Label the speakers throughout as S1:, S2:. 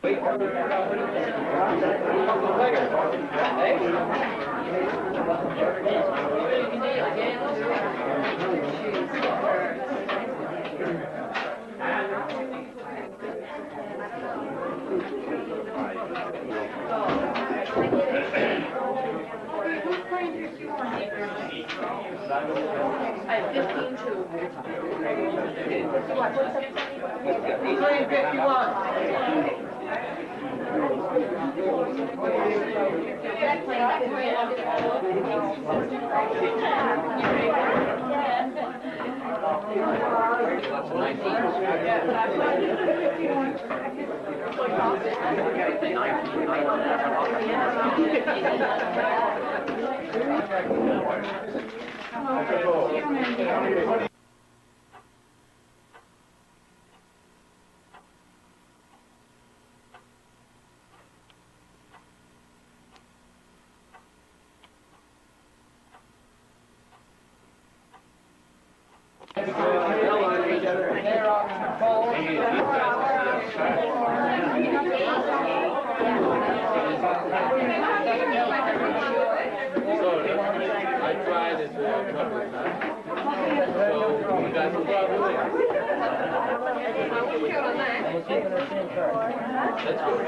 S1: I have 15 too.
S2: He's playing 51.
S3: I tried it a couple of times. So you got some problem there. That's good.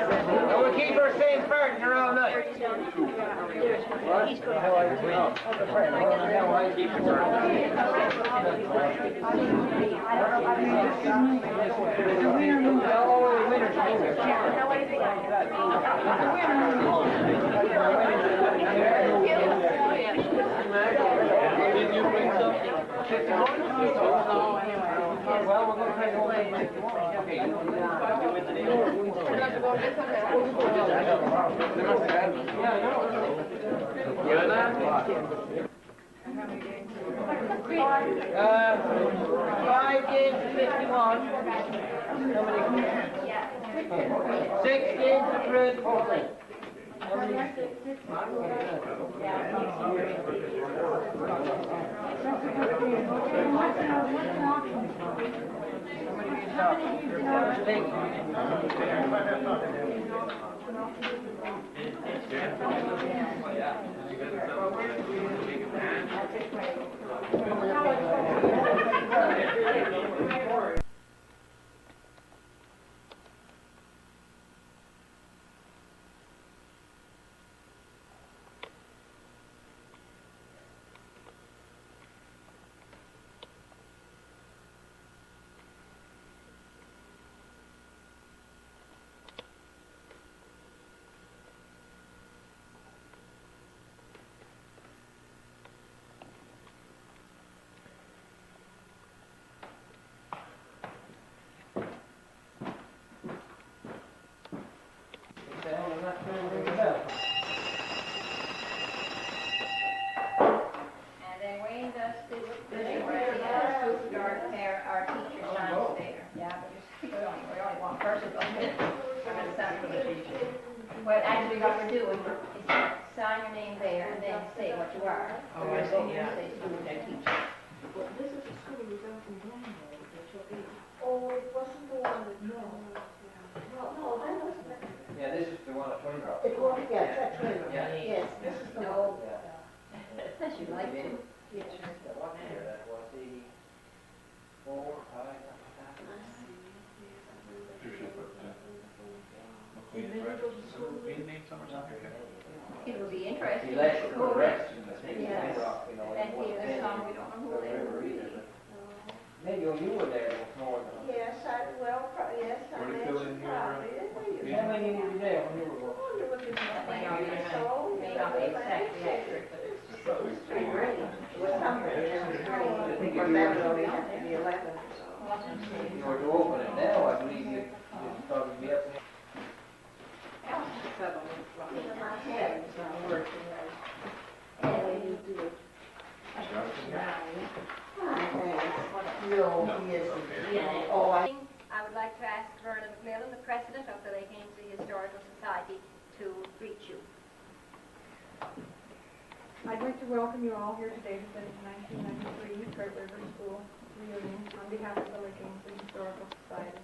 S2: And we'll keep her same burden around night.
S3: Did you bring something?
S2: Well, we're going to try to hold it.
S3: You're not?
S2: 5 games to 51. How many? 6 games to 14.
S4: What actually what we're doing is sign your name there and then say what you are.
S2: Oh, I see, yeah.
S4: Say student and teacher.
S1: Well, this is a school we got from Glenville, that you'll be.
S5: Oh, it wasn't the one that,
S1: No.
S5: no, that wasn't it.
S2: Yeah, this is the one at 20 drops.
S5: It was, yes, that's right.
S2: Yeah.
S5: Yes, this is the
S4: No.
S5: one.
S4: Unless you'd like to.
S5: Yes.
S2: The one here, that was 84, 5,
S4: It would be interesting.
S2: Election
S4: Go
S2: for
S4: ahead.
S2: rest in this meeting.
S4: Yes.
S2: You know,
S4: And hear the song, we don't know who they were really.
S2: maybe when you were there, it was more than.
S5: Yes, yes, I
S3: Want to fill in
S5: mentioned
S3: here,
S5: probably.
S2: How many you were there when you were working?
S5: Oh, there was a
S4: That may
S5: man,
S4: may not be exactly accurate, but it's
S5: it was somewhere. Or that would only have to be 11 or so.
S2: If you were to open it now, I believe you'd probably be up there.
S5: My head is not working right. And you do it. No, he isn't. Oh,
S4: I would like to ask Vernon McMillan, the president of the Lake Ainsley Historical Society, to greet you.
S1: I'd like to welcome you all here today to the 1993 Trout River School reunion on behalf of the Lake Ainsley Historical Society.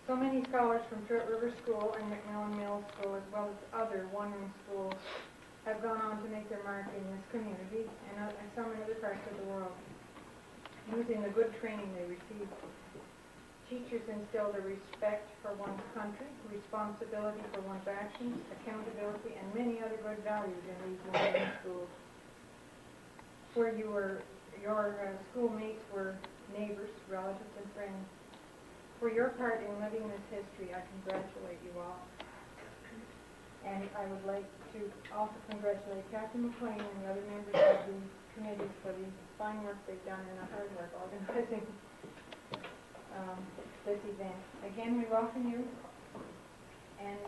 S1: So many scholars from Trout River School and McMillan Mills School, as well as other one-room schools, have gone on to make their mark in this community and some in other parts of the world, using the good training they received. Teachers instilled a respect for one's country, responsibility for one's actions, accountability, and many other good values in these one-room schools, where your schoolmates were neighbors, relatives, and friends. For your part in living this history, I congratulate you all. And I would like to also congratulate Captain McLean and the other members of the committee for the fine work they've done and the hard work organizing this event. Again, we welcome you and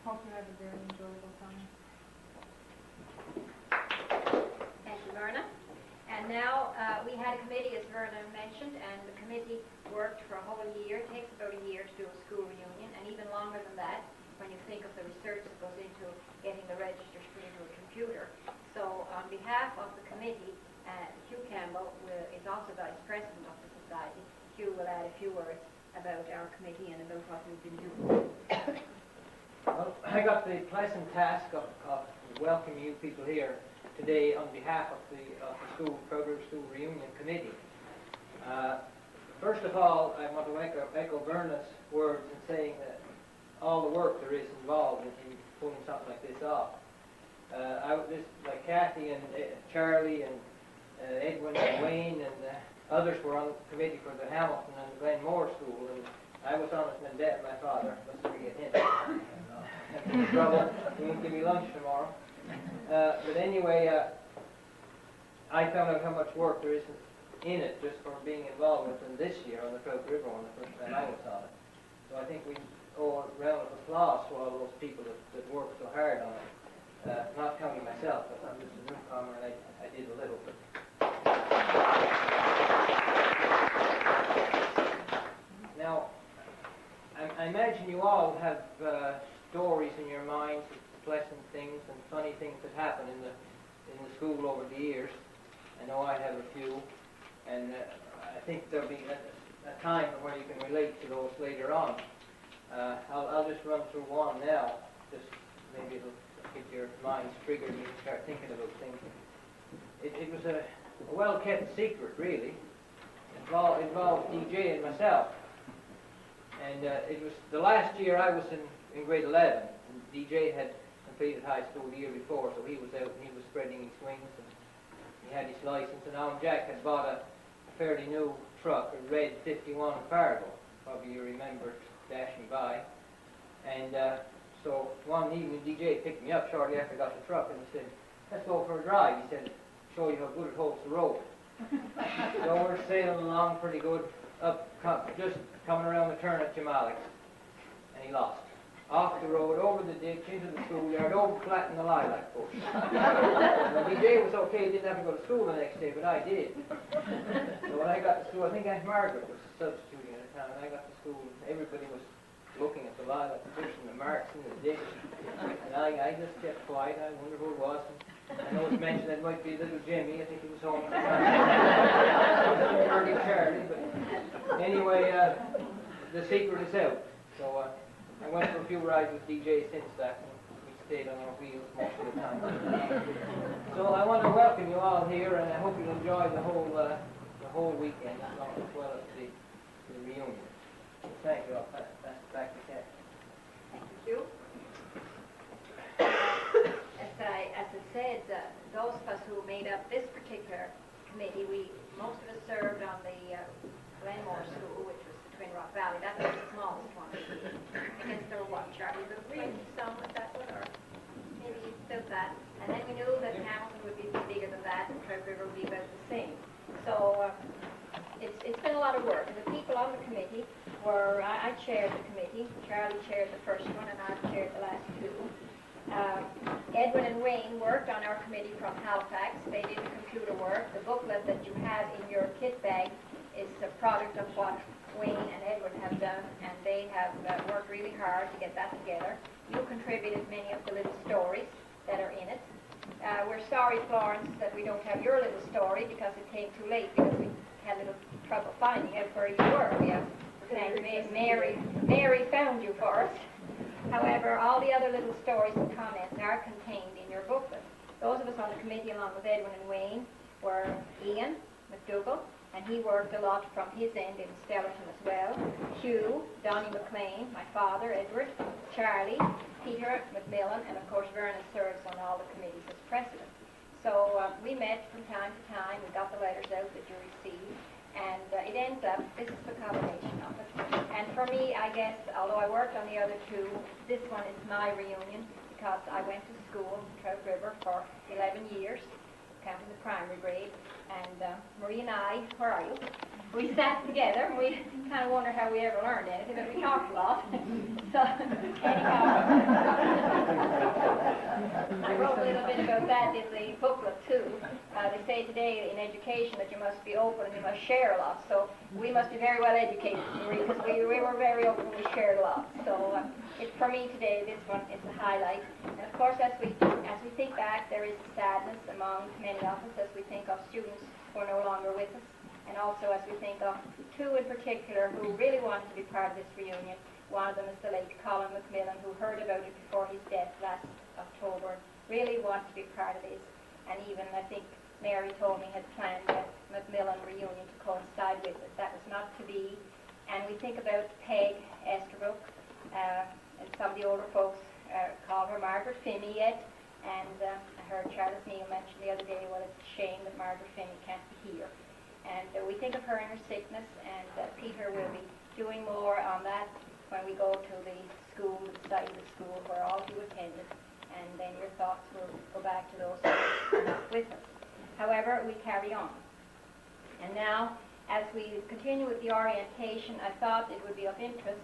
S1: hope you have a very enjoyable time.
S4: Thank you, Verna. And now we had a committee, as Verna mentioned, and the committee worked for a whole year. It takes about a year to do a school reunion, and even longer than that when you think of the research that goes into getting the registers put into a computer. So on behalf of the committee, Hugh Campbell is also vice president of the society. Hugh will add a few words about our committee and about what we've been doing.
S2: Well, I got the pleasant task of welcoming you people here today on behalf of the school program school reunion committee. First of all, I want to echo Verna's words in saying that all the work there is involved in pulling something like this off. Like Kathy and Charlie and Edwin and Wayne and others were on the committee for the Hamilton and Glenmore School, and I was honest in debt. My father, let's forget him. I'm in trouble. He won't give me lunch tomorrow. But anyway, I found out how much work there is in it just for being involved with them this year on the Trout River one, the first time I was on it. So I think we owe a round of applause to all those people that worked so hard on it. Not counting myself, because I'm just a newcomer and I did a little. But now, I imagine you all have stories in your minds of pleasant things and funny things that happen in the school over the years. I know I have a few, and I think there'll be a time where you can relate to those later on. I'll just run through one now, just maybe it'll get your minds triggered and you can start thinking about things. It was a well-kept secret, really. It involved DJ and myself. And it was the last year I was in grade 11. And DJ had completed high school the year before, so he was out and he was spreading his wings. And he had his license, and Jack had bought a fairly new truck, a red 51 Fargo. Probably you remember dashing by. And so one evening, DJ picked me up shortly after I got the truck, and he said, "Let's go for a drive." He said, "Show you how good it holds the road." So we're sailing along pretty good, just coming around the turn at Jamalek's, and he lost. Off the road, over the ditch, into the schoolyard, over flat in the lilac bush. Now, DJ was okay, he didn't have to go to school the next day, but I did. So when I got to school, I think Aunt Margaret was substituting at the time, and I got to school, everybody was looking at the lilac bush and the marks in the ditch. And I just kept quiet. I wonder who it was. And I know it's mentioned that it might be little Jimmy. I think he was home at the time. Early Charlie, but anyway, the secret is out. So I went for a few rides with DJ since that, and we stayed on our wheels most of the time. So I want to welcome you all here, and I hope you'll enjoy the whole weekend as well as the reunion. So thank you all. Back to Kat.
S4: Thank you. As I said, those of us who made up this particular committee, most of us served on the Glenmore School, which was the Twin Rock Valley. That was the smallest one. I guess there were what, Charlie? There were 20 some, was that one? Or maybe still that. And then we knew that Hamilton would be bigger than that, and Trout River would be about the same. So it's been a lot of work. And the people on the committee were, I chaired the committee, Charlie chaired the first one, and I chaired the last two. Edwin and Wayne worked on our committee from Halifax. They did the computer work. The booklet that you have in your kit bag is a product of what Wayne and Edwin have done, and they have worked really hard to get that together. You contributed many of the little stories that are in it. We're sorry, Florence, that we don't have your little story because it came too late because we had a little trouble finding out where you were. We have Thank you. Mary found you for us. However, all the other little stories and comments are contained in your booklet. Those of us on the committee, along with Edwin and Wayne, were Ian McDougall, and he worked a lot from his end in Stellarton as well. Hugh, Donnie McLean, my father, Edward, Charlie, Peter McMillan, and of course Vernon serves on all the committees as president. So we met from time to time, we got the letters out that you received, and it ends up, this is the culmination of it. And for me, I guess, although I worked on the other two, this one is my reunion because I went to school in Trout River for 11 years, counting the primary grade, and Marie and I, where are you? We sat together, and we kind of wondered how we ever learned anything, but we talked a lot. So, anyhow, I wrote a little bit about that in the booklet, too. They say today in education that you must be open and you must share a lot, so we must be very well educated, Marie, because we were very open and we shared a lot. So, it's for me today, this one is the highlight. And of course, as we think back, there is sadness among many of us as we think of students who are no longer with us, and also as we think of two in particular who really wanted to be part of this reunion. One of them is the late Colin McMillan, who heard about it before his death last October, really wanted to be part of this, and even, I think, Mary told me, had planned a McMillan reunion to coincide with it. That was not to be, and we think about Peg Esterbrook, and some of the older folks call her Margaret Finney yet, and I heard Charles Neal mention the other day, well, it's a shame that Margaret Finney can't be here. And we think of her in her sickness, and Peter will be doing more on that when we go to the school, the site of the school where all of you attended, and then your thoughts will go back to those who are not with us. However, we carry on. And now, as we continue with the orientation, I thought it would be of interest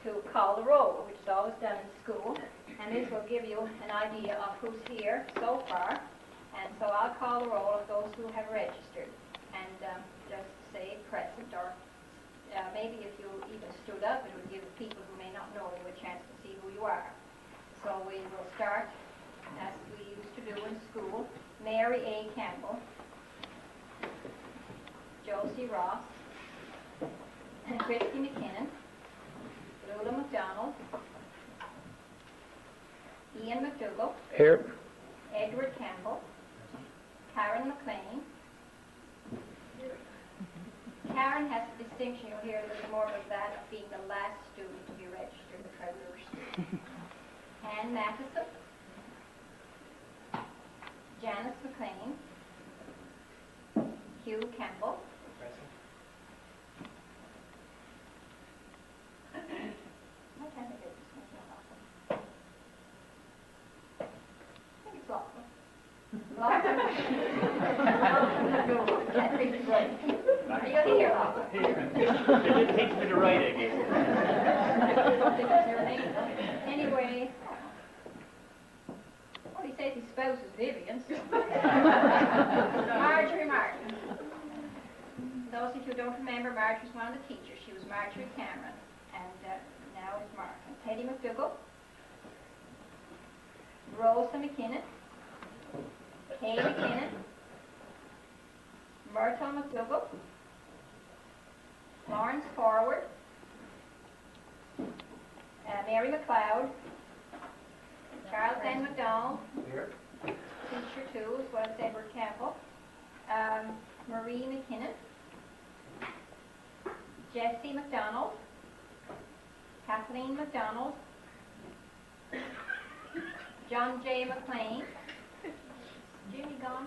S4: to call the roll, which is always done in school, and this will give you an idea of who's here so far. And so I'll call the roll of those who have registered, and just say present, or maybe if you even stood up, it would give the people who may not know you a chance to see who you are. So we will start, as we used to do in school, Mary A. Campbell, Josie Ross, Christy McKinnon, Lula McDonald, Ian McDougall,
S2: Here.
S4: Edward Campbell, Karen McLean. Karen has the distinction, you'll hear a little more of that, of being the last student to be registered at Trout River School. Ann Matheson, Janice McLean, Hugh Campbell, what time is it? I think it's Lachlan. Lachlan. That makes right. Are you here, Lachlan?
S3: It takes me to write, I guess.
S4: I don't think it's your name. Anyway, well, he says his spouse is Vivian, so. Marjorie Martin. Those of you who don't remember, Marjorie was one of the teachers. She was Marjorie Cameron, and now it's Martin. Teddy McDougall, Rosa McKinnon, Kay McKinnon, Myrtle McDougall, Lawrence Forward, Mary McLeod, Charles N. McDonald,
S2: Here.
S4: teacher too, as well as Edward Campbell, Marie McKinnon, Jessie McDonald, Kathleen McDonald, John J. McLean, Jimmy gone?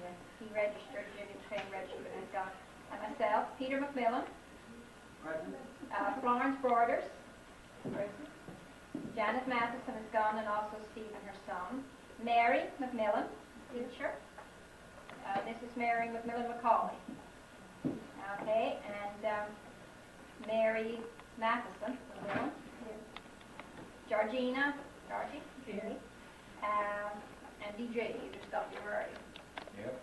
S4: Yes. He registered, Jimmy McLean registered and gone. And myself, Peter McMillan, Florence Borders, Janet Matheson is gone, and also Stephen, her son. Mary McMillan, teacher. This is Mary McMillan McCauley. Okay, and Mary Matheson, McMillan. Georgie, and DJ, you just got your word.
S3: Yep.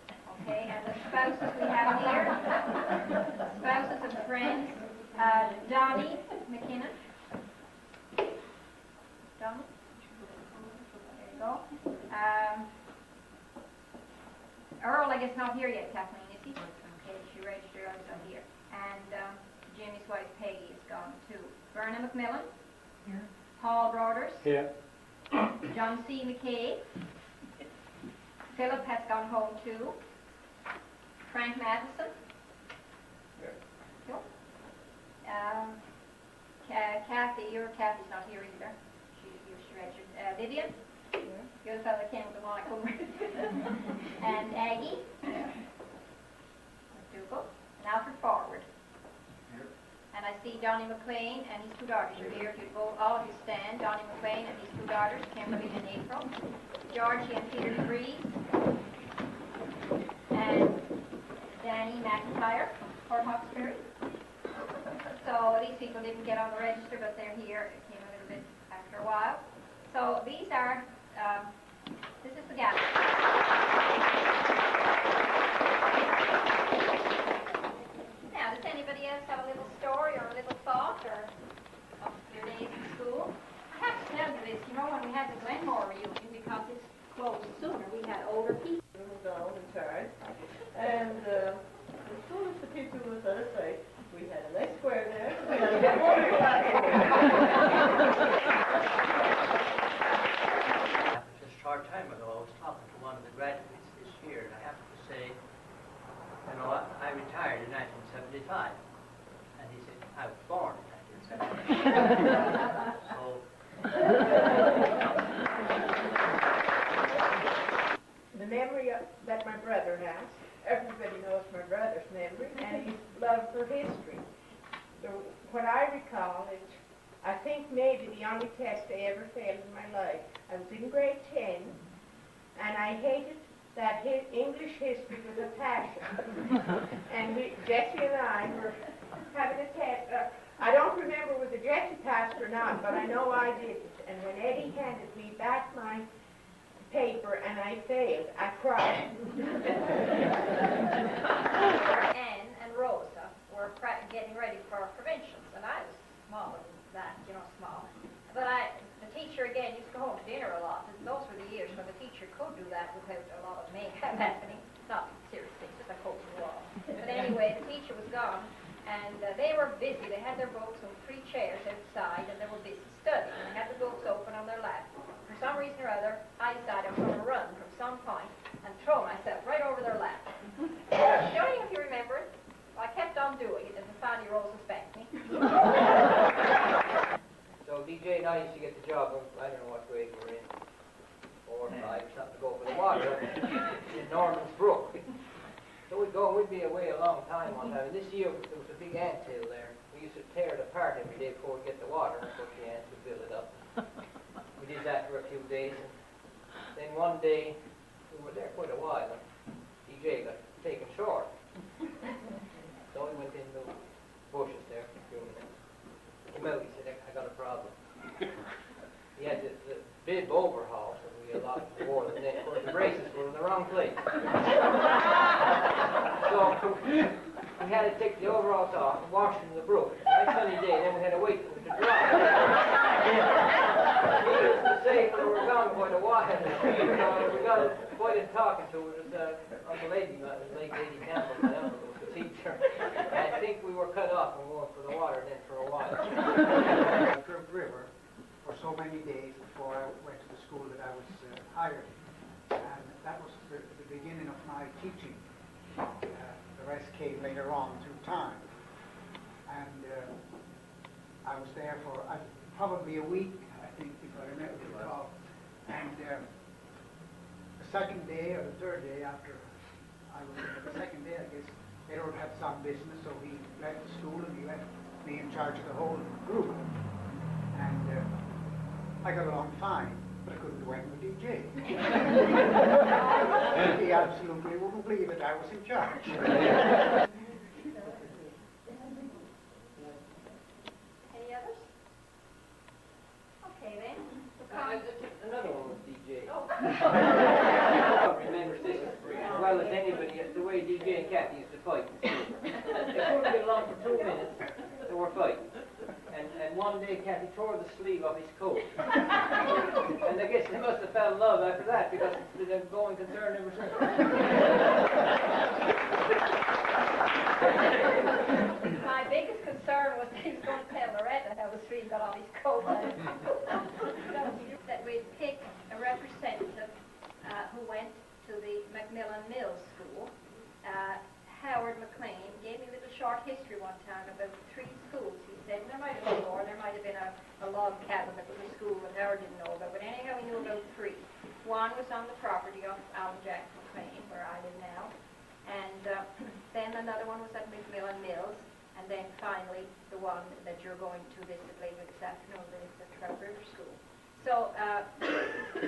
S4: Okay, and the spouses we have here, spouses of friends, Donnie McKinnon. Donnie? There you go. Earl, I guess, not here yet, Kathleen, is he? Okay, she registered, I was not here. And Jimmy's wife Peggy is gone too. Verna McMillan. Here. Paul Broders.
S3: Here.
S4: John C. McKay. Philip has gone home too. Frank Madison.
S2: Here.
S4: Yep. Kathy's not here either. She registered. Vivian. The other fellow that came with the one I couldn't read. And Aggie. McDougall. And Alfred Forward. And I see Donnie McLean and his two daughters are here. If you go, all of you stand. Donnie McLean and his two daughters, Kimberly and April. Georgie and Peter DeVries. And Danny McIntyre from Port Hawkesbury. So these people didn't get on the register, but they're here. It came a little bit after a while. So these are, this is the gallery. Now, does anybody else have a little story or a little thought or of your days in school? I have to tell you this, you know, when we had the Glenmore reunion, because it's closed sooner, we had older people.
S5: Moved on in charge. And as soon as the teacher was out of sight, we had a nice square there.
S6: Just a short time ago, I was talking to one of the graduates this year, and I have to say, you know, I retired in 1975. And he said, I was born in 1975. So,
S5: the memory that my brother has, everybody knows my brother's memory, and his love for history. So what I recall is, I think maybe the only test I ever failed in my life. I was in grade 10, and I hated that English history was a passion. And Jessie and I were having a test. I don't remember whether Jessie passed or not, but I know I didn't. And when Eddie handed me back my paper and I failed, I cried.
S4: Anne and Rosa were getting ready for provincials, and I was smaller than that, you know, small. But the teacher, again, used to go home to dinner a lot. And those were the years when the teacher could do that without a lot of makeup happening. Not seriously, just a coat and wall. But anyway, the teacher was gone, and they were busy. They had their books on 3 chairs outside, and they were busy studying. They had the books open on their lap. For some reason or other, I decided I was going to run from some point and throw myself right over their lap. Don't even if you remember it. I kept on doing it, and finally Rosa spanked me.
S2: So DJ and I used to get the job, I don't know what grade we're in, 4 or 5 or something, to go for the water in Norman's Brook. So we'd go, we'd be away a long time one time. And this year there was a big anthill there. We used to tear it apart every day before we get the water, and put the ants to build it up. We did that for a few days, and then one day we were there quite a while, and DJ got taken short. So we went in the bushes there for a few minutes. Came out, he said, I got a problem. He had the bib overhaul, so we had a lot more than that. Of course, the braces were in the wrong place. So we had to take the overalls off and wash them in the brook. Nice sunny day, then we had to wait for them to dry. Needless to say, we were gone quite a while. We got quite in talking to it was Uncle Lady, Lady Campbell, my uncle, was the teacher. And I think we were cut off from going for the water then for a while.
S7: I drove river for so many days before I went to the school that I was hired. And that was the beginning of my teaching. The rest came later on through time. And I was there for probably a week, I think, if I remember recall. And the second day or the third day after I was there, the second day, I guess, Edward had some business, so he left the school and he left me in charge of the whole group. And I got along fine, but I couldn't do anything with DJ. He absolutely wouldn't believe that I was in charge.
S4: Any others? Okay, then.
S2: Another one was DJ. I remember this as well as anybody, the way DJ and Kathy used to fight. They couldn't get along for 2 minutes, they were fighting. And one day Kathy tore the sleeve of his coat. And I guess they must have fell in love after that, because it's been a going concern ever since.
S4: My biggest concern the street, got all his coats. That we'd pick a representative who went to the Macmillan Mills School. Howard McLean gave me a little short history one time about 3 schools. He said there might have been more, there might have been a log cabin that was a school that Howard didn't know about, but anyhow he knew about 3. One was on the property of Alan Jack McLean, where I live now, and then another one was at Macmillan Mills, and then finally the one that you're going to visit later this afternoon, the Trout River School. So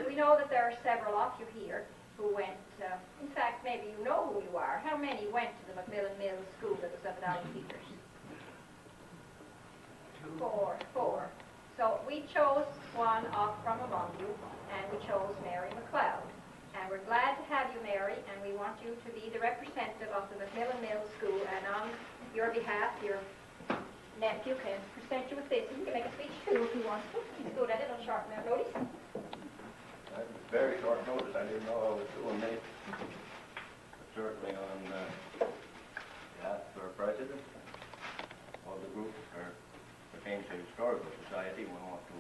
S4: we know that there are several of you here who went, in fact, maybe you know who you are. How many went to the Macmillan Mills School that was up at Alan Peters? 4. So we chose one off from among you, and we chose Mary McLeod. And we're glad to have you, Mary, and we want you to be the representative of the Macmillan Mills School, and on your behalf, your nephew can present you with this. He can make a speech too if he wants to. He's good at it on short notice.
S8: Very short notice. I didn't know I was doing this. But certainly on behalf of our president of the group, or the Cambridge Historical Society, we want to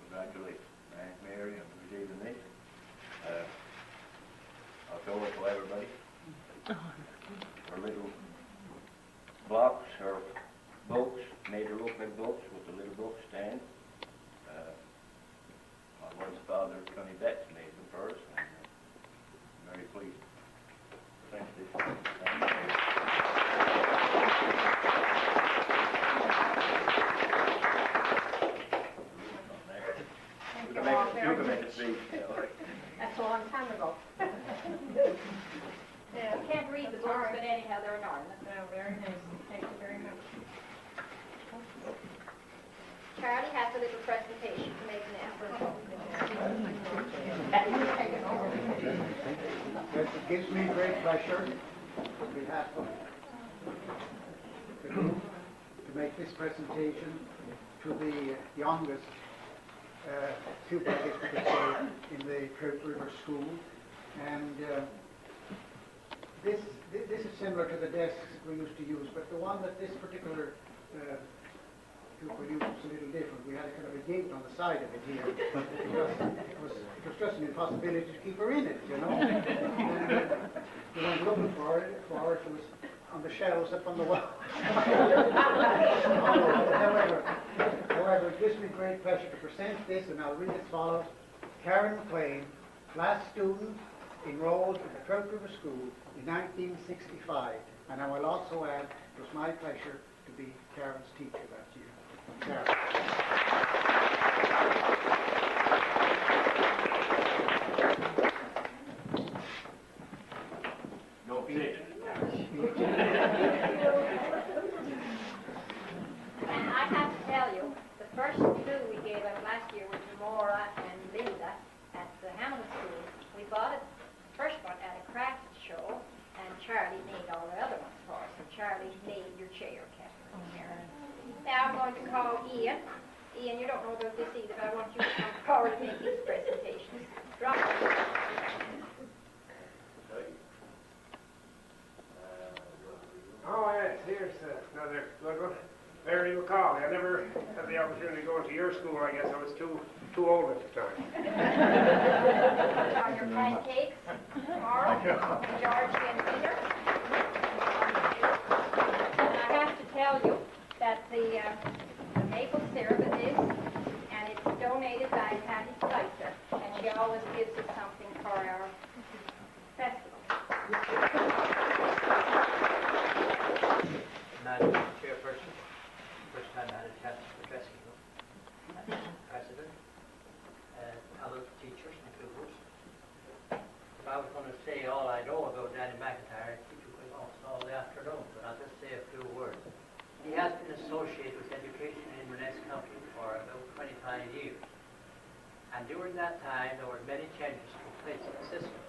S8: congratulate Aunt Mary on receiving this. I'll show it to everybody. Our little blocks or books, made to look like books with a little book stand. My one's father, Tony Betts, made them first, and I'm very pleased to present this. You can make a speech.
S4: That's a long time ago. Can't read the books, but anyhow, they're enormous.
S1: Very nice. Thank you very much.
S4: Charlie has a little presentation to make now.
S7: It gives me great pleasure on behalf of the group to make this presentation to the youngest pupils, we could say, in the Trout River School. And this is similar to the desks we used to use, but the one that this particular pupil used was a little different. We had a kind of a gate on the side of it here. It was just an impossibility to keep her in it, you know. And we went looking for it. It was on the shelves up on the wall. However, it gives me great pleasure to present this, and I'll read as follows. Karen McLean, last student enrolled in the Trout River School in 1965. And I will also add, it was my pleasure to be Karen's teacher that year. Karen.
S8: No feeling.
S4: And I have to tell you, the first 2 we gave out last year was Maura and Linda at the Hamilton School. We bought it, first one at a craft show, and Charlie made all the other ones for us. And Charlie made your chair, Catherine. Now I'm going to call Ian. Ian, you don't know about this either, but I want you to come forward and make these presentations. Drop it.
S9: Oh, yes, here's another good one. Very recall. I never had the opportunity to go into your school. I guess I was too old at the time.
S4: Are your pancakes tomorrow? George and Peter. And I have to tell you that the maple syrup is this, and it's donated by Patty Spicer, and she always gives us something for our festival.
S6: Madam Chairperson, first time I had a chance to address you. President, fellow teachers and pupils. If I was going to say all I know about Danny McIntyre, I'd keep you almost all the afternoon, but I'll just say a few words. He has been associated with education in Inverness County for about 25 years. And during that time, there were many changes to place in the system.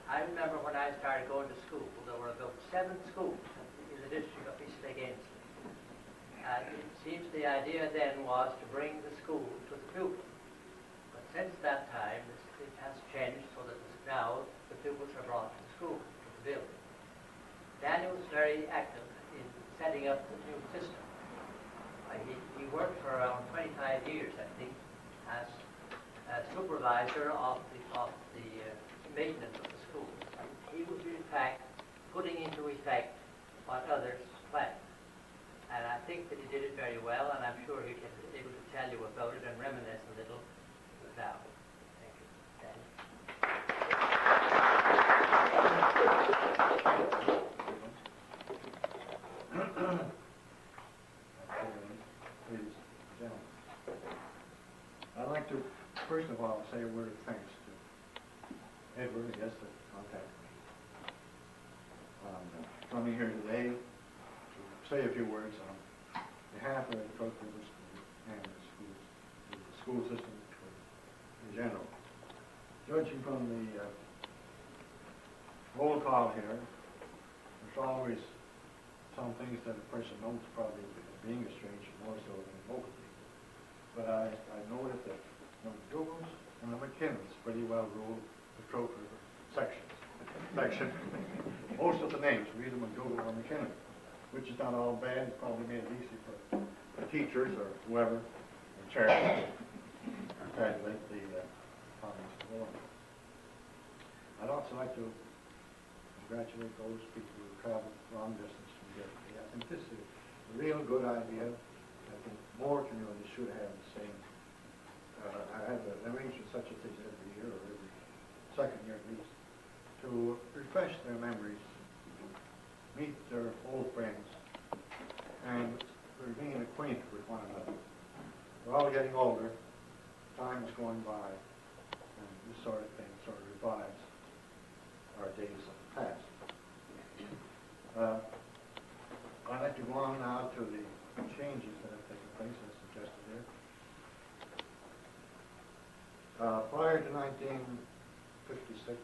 S6: I remember when I started going to school, there were about 7 schools in the district of East Lake Ainslie. And it seems the idea then was to bring the school to the pupil. But since that time, it has changed so that now the pupils are brought to the school, to the building. Daniel was very active in setting up the new system. He worked for around 25 years, I think, as a supervisor of the maintenance of the school. He was in fact putting into effect what others planned. And I think that he did it very well, and I'm sure he can be able to tell you about it and reminisce a little now. Thank you. Danny.
S10: Ladies and gentlemen, I'd like to, first of all, say a word of thanks to Edward, I guess, that contacted me. Coming here today to say a few words on behalf of the Trout River School and the school system in general. Judging from the roll call here, there's always some things that a person knows probably being a stranger more so than most people. But I noted that the McDougalls and the McKinnons pretty well rule the Trout River section. Most of the names were either McDougal or McKinnon, which is not all bad. It probably made it easy for the teachers or whoever in charge to calculate the comments to go on. I'd also like to congratulate those people who traveled long distance from here today. I think this is a real good idea. I think more communities should have the same. I have an arrangement such as this every year or every second year at least to refresh their memories, meet their old friends, and remain acquainted with one another. We're all getting older, time is going by, and this sort of thing sort of revives our days of the past. I'd like to go on now to the changes that have taken place as suggested here. Prior to 1956,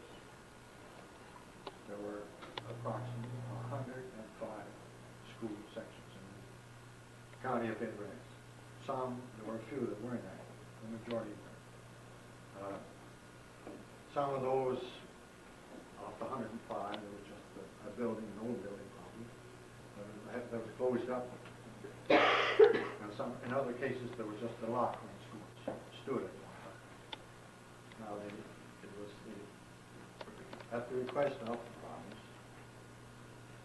S10: there were approximately 105 school sections in the county of Inverness. There were a few that weren't active, the majority were. Some of those, of the 105, there was just a building, an old building probably, that was closed up. And in other cases, there was just a lock when schools stood at one time. Now, at the request of the province,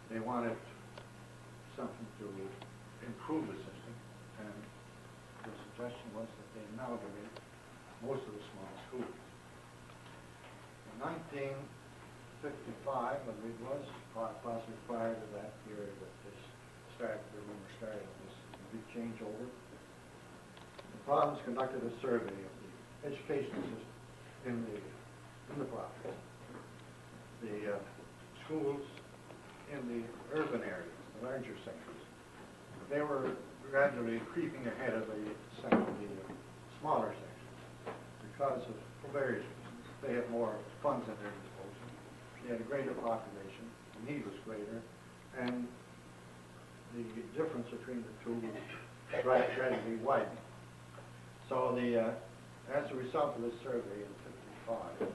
S10: they wanted something to improve the system, and the suggestion was that they amalgamate most of the small schools. In 1955, I believe it was, possibly prior to that period that the rumor started on this big changeover, the province conducted a survey of the educational system in the province. The schools in the urban areas, the larger sectors, they were gradually creeping ahead of the smaller sections because of various reasons. They had more funds at their disposal. They had a greater population, the need was greater, and the difference between the two was gradually widening. So as a result of this survey in '55, the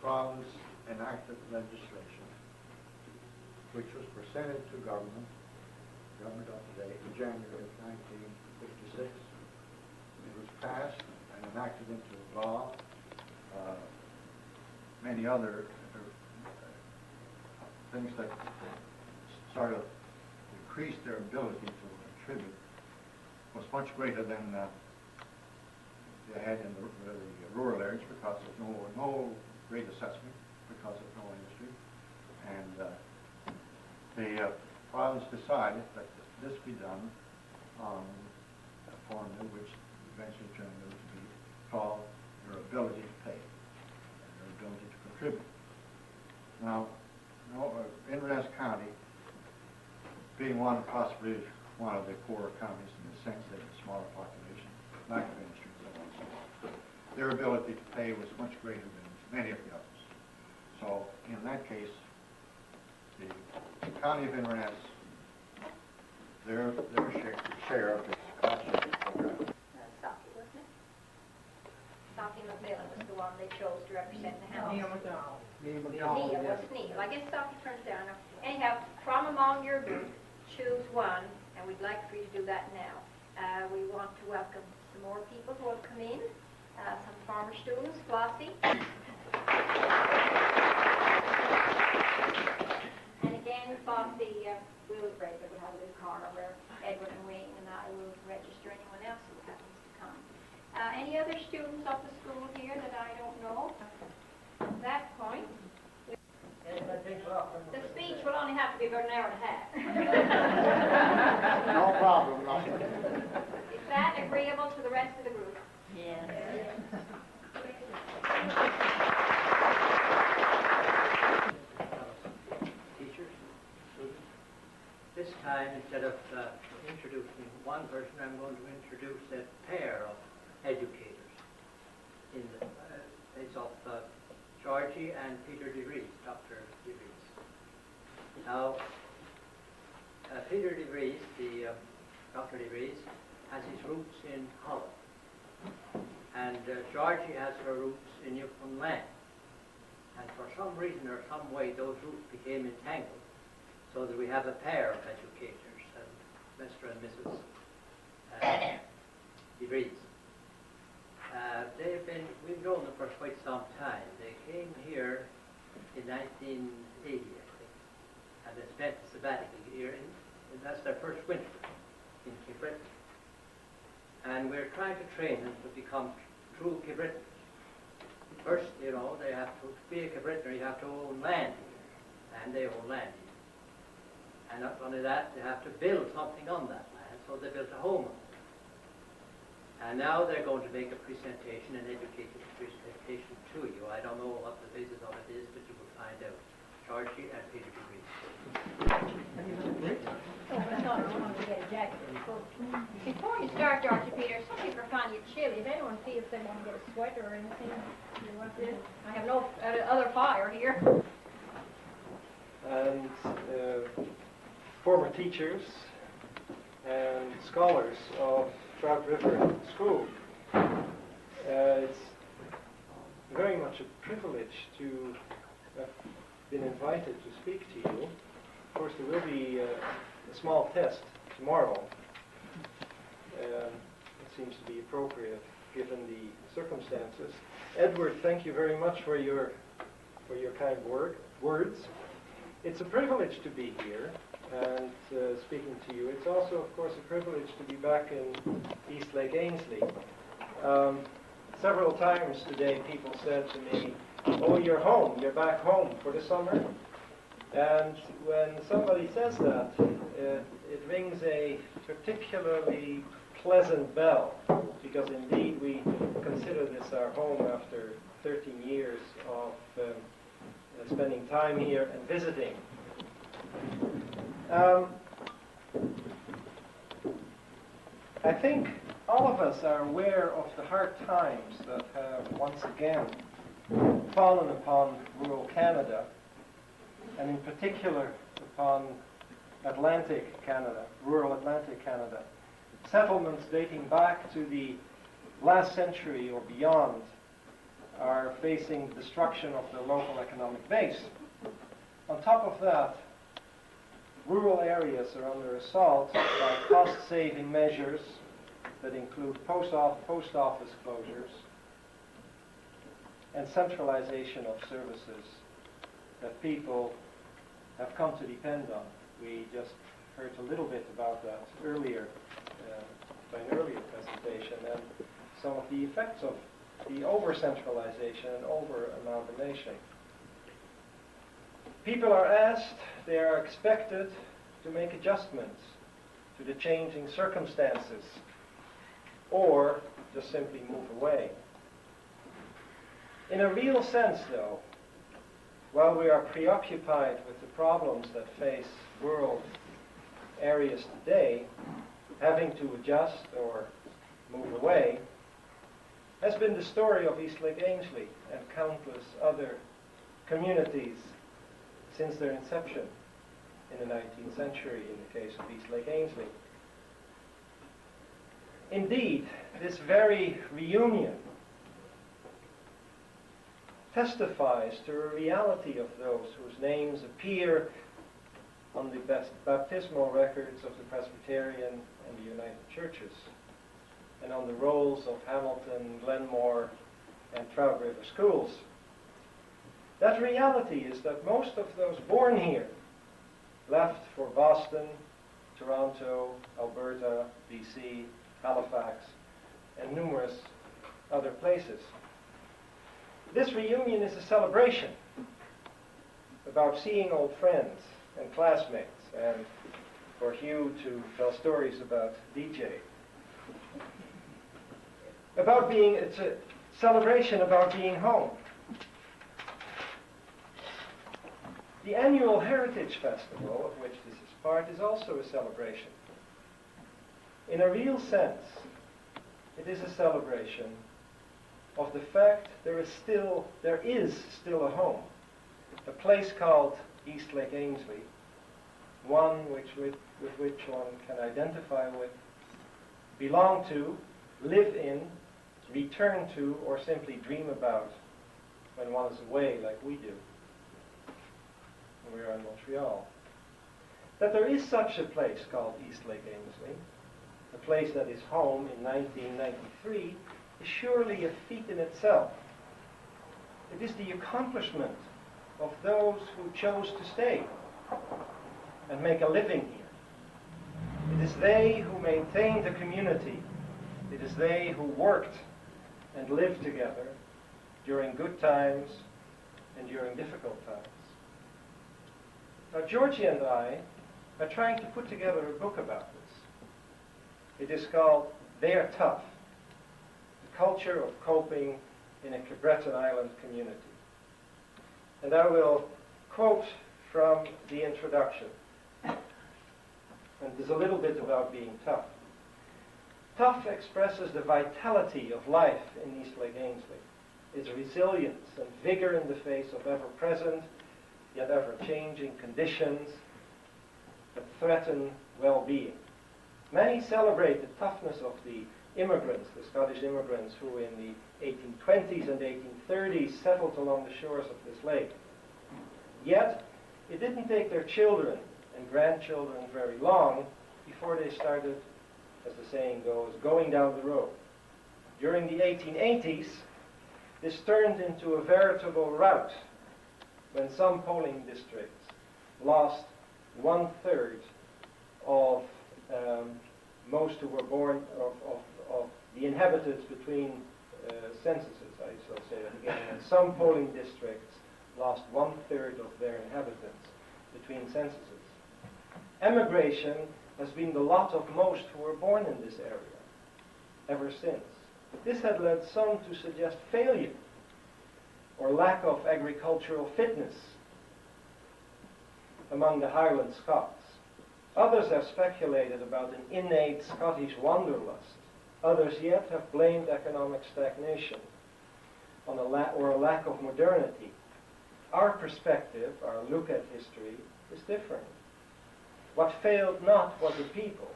S10: province enacted legislation which was presented to government up to date in January of 1956. It was passed and enacted into law. Many other things that sort of increased their ability to contribute was much greater than they had in the rural areas because of no great assessment, because of no industry. And the province decided that this be done on a formula which eventually turned out to be called your ability to pay, and your ability to contribute. Now, Inverness County, being possibly one of the poorer counties in the sense that it's a smaller population, lack of industry, so on and so forth, their ability to pay was much greater than many of the others. So, in that case, the county of Inverness, their share of its cost sharing program.
S4: Stocky, wasn't it? Stocky McMillan was the one they chose to represent the House.
S5: Neil McDonald.
S4: Neil, was Neil. I guess Stocky turns down. Anyhow, from among your group, choose one and we'd like for you to do that now. We want to welcome some more people who have come in, some former students, Flossie. And again, Flossie will break it. We'll have a little corner where Edward and Wayne and I will register anyone else who happens to come. Any other students of the school here that I don't know? At that point, the speech will only have to be about an hour and a half.
S10: No problem.
S4: Is that agreeable to the rest of the group?
S11: Yes.
S6: Teachers, students. This time, instead of introducing one person, I'm going to introduce a pair of educators in the place of Georgie and Peter DeVries, Dr. DeVries. Now, Peter DeVries, Dr. DeVries, has his roots in Holland, and Georgie has her roots in Newfoundland. And for some reason or some way, those roots became entangled, so that we have a pair of educators, Mr. and Mrs. DeVries. We've known them for quite some time. They came here in 1980, I think, and they spent a sabbatical year, and that's their first winter in Cape Breton. And we're trying to train them to become true Cape Bretons. First, you know, they have to be a Cape Bretoner, you have to own land here, and they own land here. And not only that, they have to build something on that land, so they built a home on it. And now they're going to make a presentation, an educated presentation to you. I don't know what the basis of it is, but you will find out. Georgie and Peter DeVries.
S4: Before you start, Dr. Peter, some people are finding it chilly. If anyone feels they want to get a sweater or anything, you want to? I have no other fire here.
S12: And former teachers and scholars of Trout River School. It's very much a privilege to have been invited to speak to you. Of course, there will be a small test tomorrow. It seems to be appropriate given the circumstances. Edward, thank you very much for your kind words. It's a privilege to be here and speaking to you. It's also, of course, a privilege to be back in East Lake Ainsley. Several times today people said to me, "Oh, you're home, you're back home for the summer." And when somebody says that, it rings a particularly pleasant bell, because indeed we consider this our home after 13 years of spending time here and visiting. I think all of us are aware of the hard times that have once again fallen upon rural Canada, and in particular upon Atlantic Canada, rural Atlantic Canada. Settlements dating back to the last century or beyond are facing destruction of their local economic base. On top of that, rural areas are under assault by cost-saving measures that include post office closures and centralization of services that people have come to depend on. We just heard a little bit about that earlier, by an earlier presentation, and some of the effects of the over-centralization and over-amalgamation. People are asked, they are expected to make adjustments to the changing circumstances, or just simply move away. In a real sense, though, while we are preoccupied with the problems that face rural areas today, having to adjust or move away has been the story of East Lake Ainsley and countless other communities since their inception in the 19th century in the case of East Lake Ainsley. Indeed, this very reunion testifies to a reality of those whose names appear on the baptismal records of the Presbyterian and the United Churches, and on the rolls of Hamilton, Glenmore, and Trout River schools. That reality is that most of those born here left for Boston, Toronto, Alberta, BC, Halifax, and numerous other places. This reunion is a celebration about seeing old friends and classmates, and for Hugh to tell stories about DJ. It's a celebration about being home. The annual Heritage Festival, of which this is part, is also a celebration. In a real sense, it is a celebration of the fact there is still a home, a place called East Lake Ainslie, one with which one can identify with, belong to, live in, return to, or simply dream about when one is away like we do when we are in Montreal. That there is such a place called East Lake Ainslie, a place that is home in 1993, is surely a feat in itself. It is the accomplishment of those who chose to stay and make a living here. It is they who maintained the community. It is they who worked and lived together during good times and during difficult times. Now, Georgie and I are trying to put together a book about this. It is called They're Tough, the culture of coping in a Breton Island community. And I will quote from the introduction. And there's a little bit about being tough. Tough expresses the vitality of life in East Lake Ainslie, its resilience and vigor in the face of ever-present, yet ever-changing conditions that threaten well-being. Many celebrate the toughness of the immigrants, the Scottish immigrants who in the 1820s and 1830s settled along the shores of this lake. Yet, it didn't take their children and grandchildren very long before they started, as the saying goes, going down the road. During the 1880s, this turned into a veritable rout when some polling districts lost 1/3 of most who were born of the inhabitants between censuses, I shall say that again. And some polling districts lost 1/3 of their inhabitants between censuses. Emigration has been the lot of most who were born in this area ever since. But this had led some to suggest failure or lack of agricultural fitness among the Highland Scots. Others have speculated about an innate Scottish wanderlust. Others yet have blamed economic stagnation on a lack of modernity. Our perspective, our look at history, is different. What failed not was a people.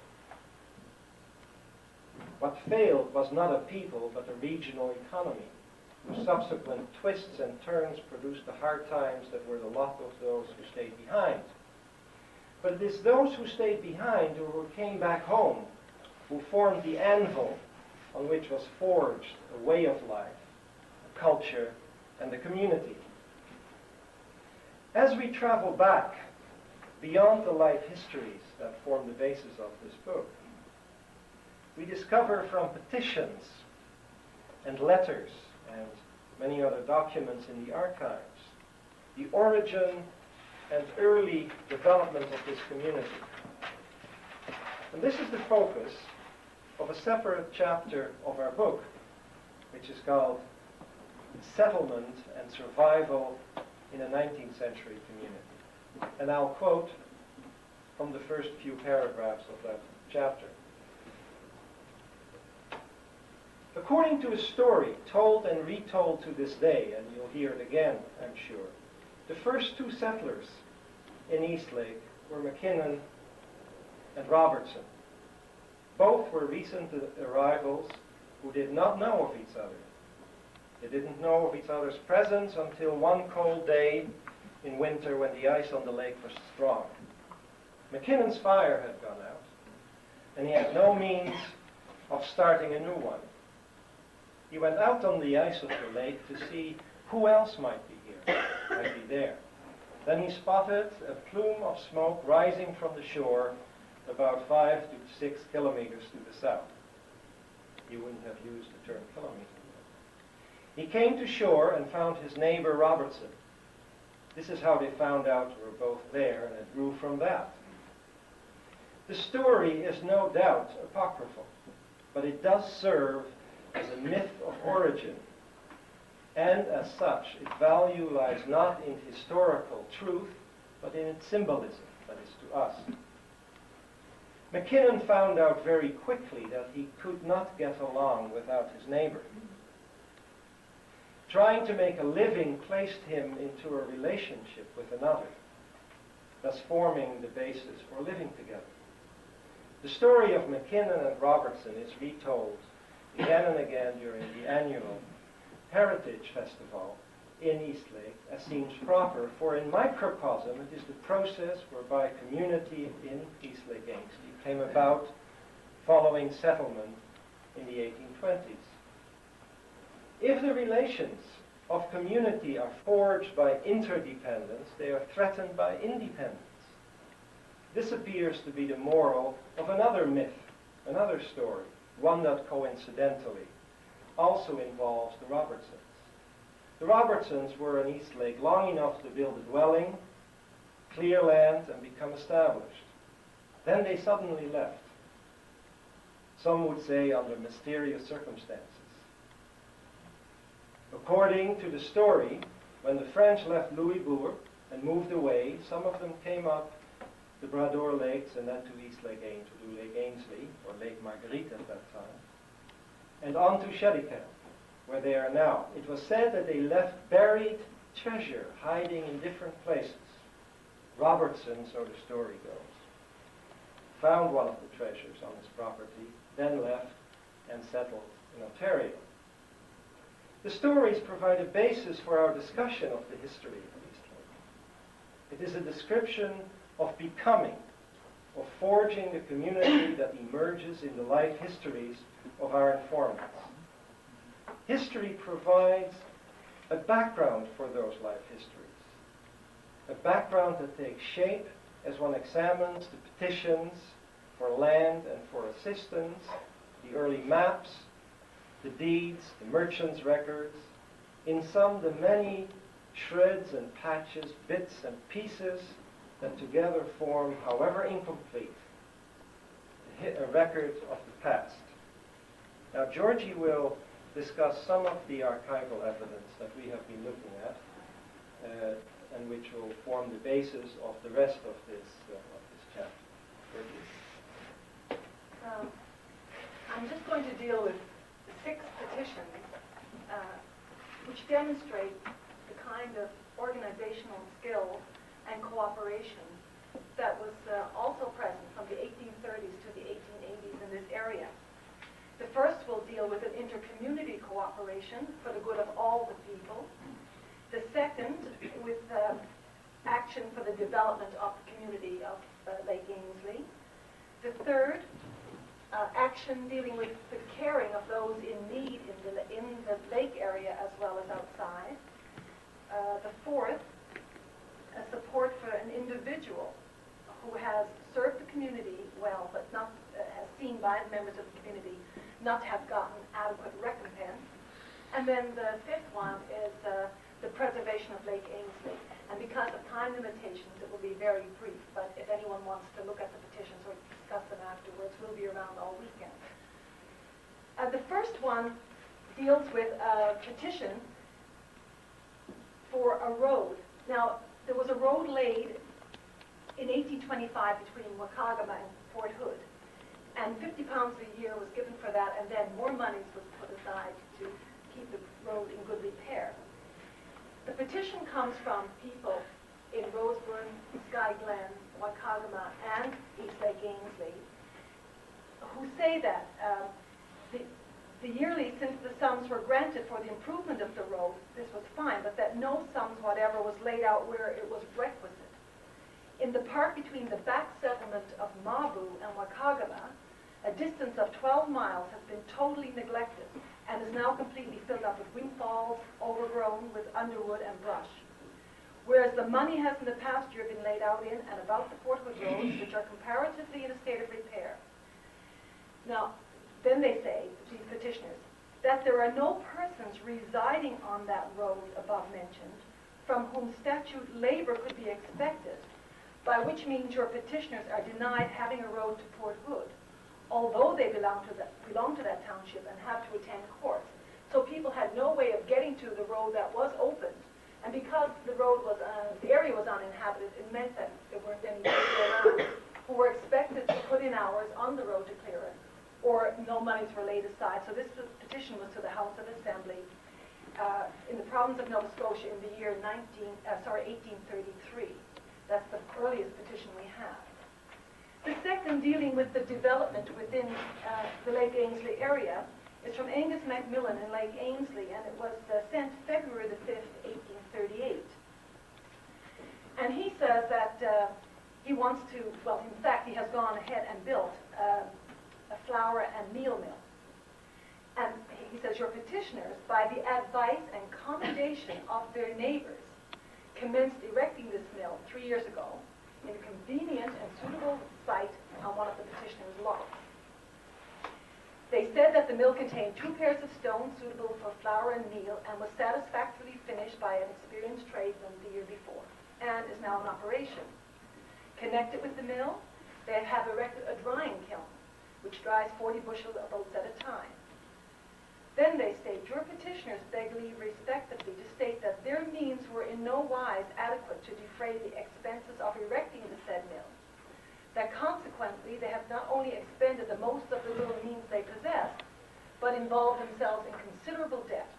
S12: What failed was not a people, but a regional economy, whose subsequent twists and turns produced the hard times that were the lot of those who stayed behind. But it is those who stayed behind or who came back home who formed the anvil on which was forged a way of life, a culture, and a community. As we travel back beyond the life histories that form the basis of this book, we discover from petitions and letters and many other documents in the archives the origin and early development of this community. And this is the focus of a separate chapter of our book, which is called Settlement and Survival in a 19th Century Community. And I'll quote from the first few paragraphs of that chapter. According to a story told and retold to this day, and you'll hear it again, I'm sure, the first two settlers in Eastlake were McKinnon and Robertson. Both were recent arrivals who did not know of each other. They didn't know of each other's presence until one cold day in winter when the ice on the lake was strong. McKinnon's fire had gone out, and he had no means of starting a new one. He went out on the ice of the lake to see who else might be here, might be there. Then he spotted a plume of smoke rising from the shore about 5 to 6 kilometers to the south. You wouldn't have used the term kilometer. He came to shore and found his neighbor Robertson. This is how they found out we were both there, and it grew from that. The story is no doubt apocryphal, but it does serve as a myth of origin. And as such, its value lies not in historical truth, but in its symbolism, that is, to us. McKinnon found out very quickly that he could not get along without his neighbor. Trying to make a living placed him into a relationship with another, thus forming the basis for living together. The story of McKinnon and Robertson is retold again and again during the annual Heritage Festival in Eastlake, as seems proper, for in microcosm it is the process whereby community in Eastlake Ainsley came about following settlement in the 1820s. If the relations of community are forged by interdependence, they are threatened by independence. This appears to be the moral of another myth, another story, one that coincidentally also involves the Robertsons. The Robertsons were in Eastlake long enough to build a dwelling, clear land, and become established. Then they suddenly left. Some would say under mysterious circumstances. According to the story, when the French left Louisbourg and moved away, some of them came up the Bras-d'Or Lakes and then to Eastlake to Lake Ainsley, or Lake Marguerite at that time, and on to Shellycamp, where they are now. It was said that they left buried treasure hiding in different places. Robertson, so the story goes, found one of the treasures on his property, then left and settled in Ontario. The stories provide a basis for our discussion of the history of Eastlake. It is a description of becoming, of forging the community that emerges in the life histories of our informants. History provides a background for those life histories, a background that takes shape as one examines the petitions for land and for assistance, the early maps, the deeds, the merchants' records, in some the many shreds and patches, bits and pieces that together form, however incomplete, a record of the past. Now, Georgie will discuss some of the archival evidence that we have been looking at, and which will form the basis of the rest of this chapter.
S11: I'm just going to deal with 6 petitions which demonstrate the kind of organizational skill and cooperation that was also present from the 1830s to the 1880s in this area. The first will deal with an inter-community cooperation for the good of all the people. The second with action for the development of the community of Lake Ainsley. The third, action dealing with the caring of those in need in the lake area as well as outside. The fourth, a support for an individual who has served the community well, but not has seen by the members of the community not have gotten adequate recompense. And then the fifth one is the preservation of Lake Ainsley. And because of time limitations, it will be very brief, but if anyone wants to look at the petitions or discuss them afterwards, we'll be around all weekend. The first one deals with a petition for a road. Now, there was a road laid in 1825 between Wakagama and Fort Hood, and £50 a year was given for that, and then more money was put aside to keep the road in good repair. The petition comes from people in Roseburn, Sky Glen, Wakagama, and Eastlake Ainsley, who say that the yearly, since the sums were granted for the improvement of the road, this was fine, but that no sums whatever was laid out where it was requisite. In in the part between the back settlement of Mabu and Wakagala, a distance of 12 miles has been totally neglected and is now completely filled up with windfalls, overgrown with underwood and brush. Whereas the money has in the past year been laid out in and about the Fort Hood roads, which are comparatively in a state of repair. Now, then they say, these petitioners, that there are no persons residing on that road above mentioned from whom statute labor could be expected, by which means your petitioners are denied having a road to Port Hood, although they belong to that township and have to attend courts. So people had no way of getting to the road that was opened, and because the road was, the area was uninhabited, it meant that there weren't any people around who were expected to put in hours on the road to clear it, or no monies were laid aside. So this petition was to the House of Assembly in the province of Nova Scotia in the year 1833. That's the earliest petition we have. The second, dealing with the development within the Lake Ainslie area, is from Angus Macmillan in Lake Ainslie, and it was sent February the 5th, 1838. And he says that he wants to, well, in fact, he has gone ahead and built a flour and meal mill. And he says, your petitioners, by the advice and commendation of their neighbors, commenced erecting this mill 3 years ago in a convenient and suitable site on one of the petitioner's lots. They said that the mill contained 2 pairs of stones suitable for flour and meal and was satisfactorily finished by an experienced tradesman the year before and is now in operation. Connected with the mill, they have erected a drying kiln which dries 40 bushels of oats at a time. Then they state, your petitioners beg leave respectively to state that their means were in no wise adequate to defray the expenses of erecting the said mill, that consequently they have not only expended the most of the little means they possessed, but involved themselves in considerable debt,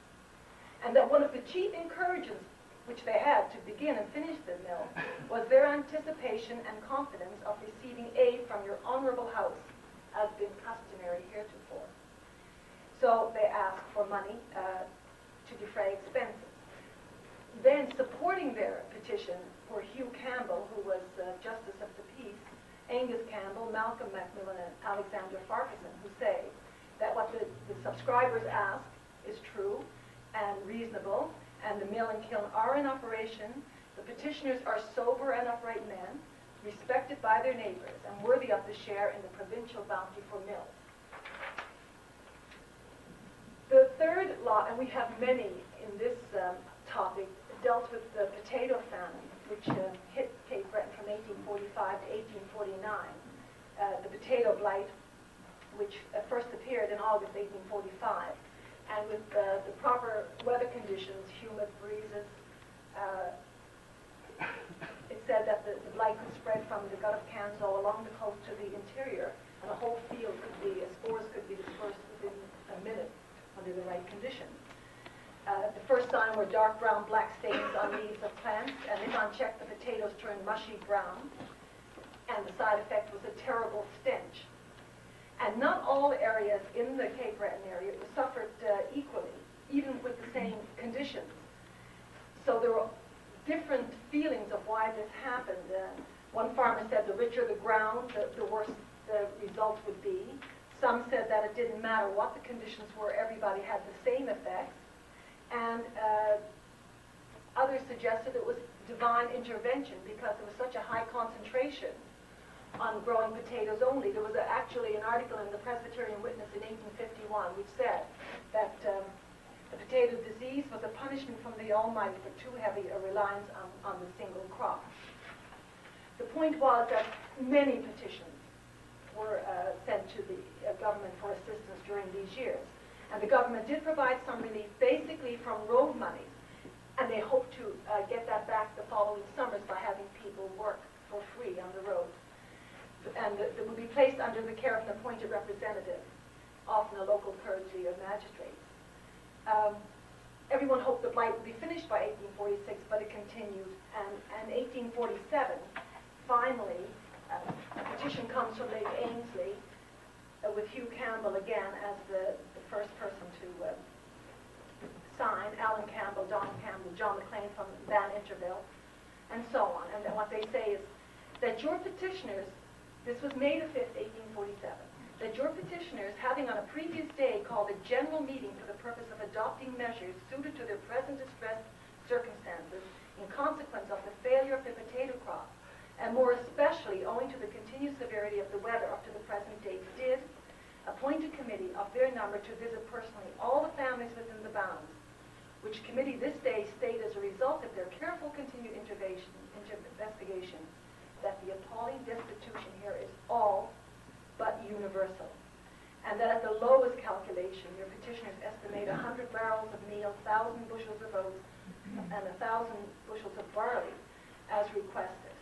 S11: and that one of the chief encouragements which they had to begin and finish the mill was their anticipation and confidence of receiving aid from your honorable house, as been customary heretofore. So they asked for money to defray expenses. Then supporting their petition were Hugh Campbell, who was Justice of the Peace, Angus Campbell, Malcolm Macmillan, and Alexander Farquharson, who say that what the subscribers ask is true and reasonable, and the mill and kiln are in operation. The petitioners are sober and upright men, respected by their neighbors, and worthy of the share in the provincial bounty for mills. The third law, and we have many in this topic, dealt with the potato famine, which hit Cape Breton from 1845 to 1849. The potato blight, which first appeared in August 1845. And with the proper weather conditions, humid breezes, it said that the blight could spread from the gut of Canso along the coast to the interior, and the whole field could be, spores could be dispersed within a minute under the right conditions. The first sign were dark brown black stains on leaves of plants, and if unchecked, the potatoes turned mushy brown, and the side effect was a terrible stench. And not all areas in the Cape Breton area suffered equally, even with the same conditions. So there were different feelings of why this happened. One farmer said the richer the ground, the worse the result would be. Some said that it didn't matter what the conditions were, everybody had the same effects. And others suggested it was divine intervention because there was such a high concentration on growing potatoes only. There was actually an article in the Presbyterian Witness in 1851 which said that the potato disease was a punishment from the Almighty for too heavy a reliance on the single crop. The point was that many petitions were sent to the government for assistance during these years. And the government did provide some relief, basically from road money. And they hoped to get that back the following summers by having people work for free on the road. And it would be placed under the care of an appointed representative, often a local clergy or magistrates. Everyone hoped the blight would be finished by 1846, but it continued. And 1847, finally, a petition comes from Lake Ainslie with Hugh Campbell again as the first person to sign, Alan Campbell, Donald Campbell, John McLean from Van Interville, and so on. And then what they say is that your petitioners, this was May the 5th, 1847, that your petitioners, having on a previous day called a general meeting for the purpose of adopting measures suited to their present distressed circumstances in consequence of the failure of the potato crop, and more especially owing to the continued severity of the weather up to the present date, did appoint a committee of their number to visit personally all the families within the bounds, which committee this day state as a result of their careful continued investigation that the appalling destitution here is all but universal, and that at the lowest calculation, your petitioners estimate 100 barrels of meal, 1,000 bushels of oats, and 1,000 bushels of barley as requested.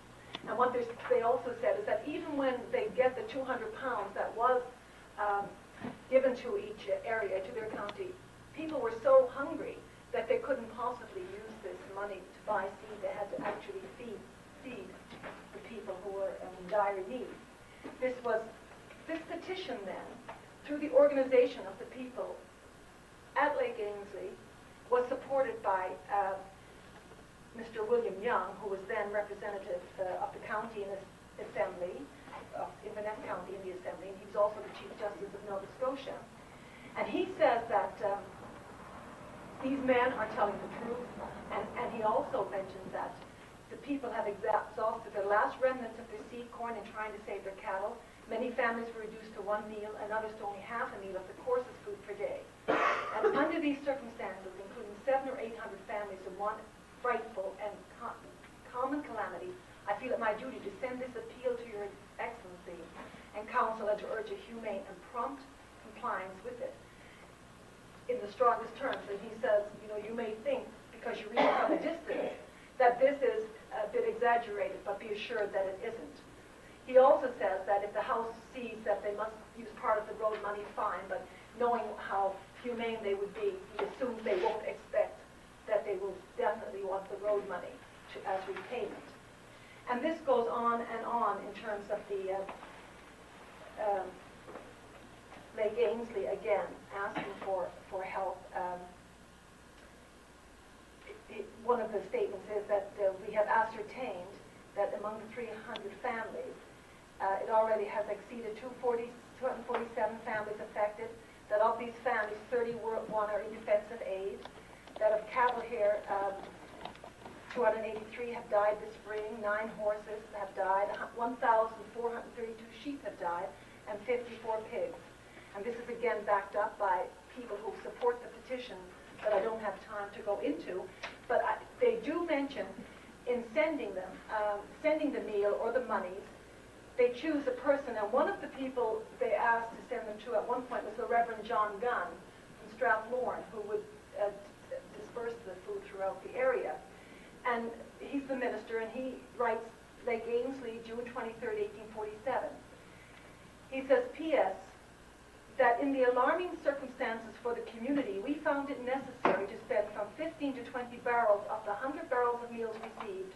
S11: And what they also said is that even when they get the 200 pounds that was given to each area, to their county, people were so hungry that they couldn't possibly use this money to buy seed. They had to actually feed the people who were in dire need. This petition then, through the organization of the people at Lake Ainsley, was supported by Mr. William Young, who was then representative of the county in the assembly, of Inverness County in the assembly, and he was also the Chief Justice of Nova Scotia. And he says that these men are telling the truth, and he also mentions that the people have exhausted their last remnants of their seed corn in trying to save their cattle. Many families were reduced to one meal, and others to only half a meal of the coarsest food per day. And under these circumstances, including 700 or 800 families in one frightful and common calamity, I feel it my duty to send this appeal to your Excellency and Council and to urge a humane and prompt compliance with it in the strongest terms. And he says, you may think, because you read it from a distance, that this is a bit exaggerated, but be assured that it isn't. He also says that if the House sees that they must use part of the road money, fine, but knowing how humane they would be, he assumes they won't expect that they will definitely want the road money as repayment. And this goes on and on in terms of the Lake Ainsley, again, asking for help. One of the statements is that we have ascertained that among the 300 families, it already has exceeded 247 families affected, that of these families, 31 are in defensive aid, that of cattle here, 283 have died this spring, 9 horses have died, 1,432 sheep have died, and 54 pigs. And this is again backed up by people who support the petition that I don't have time to go into, but they do mention in sending them, sending the meal or the monies, they choose a person, and one of the people they asked to send them to at one point was the Reverend John Gunn from Strathmore, who would disperse the food throughout the area. And he's the minister, and he writes, Lake Ainsley, June 23rd, 1847. He says, P.S., that in the alarming circumstances for the community, we found it necessary to spend from 15 to 20 barrels of the 100 barrels of meals received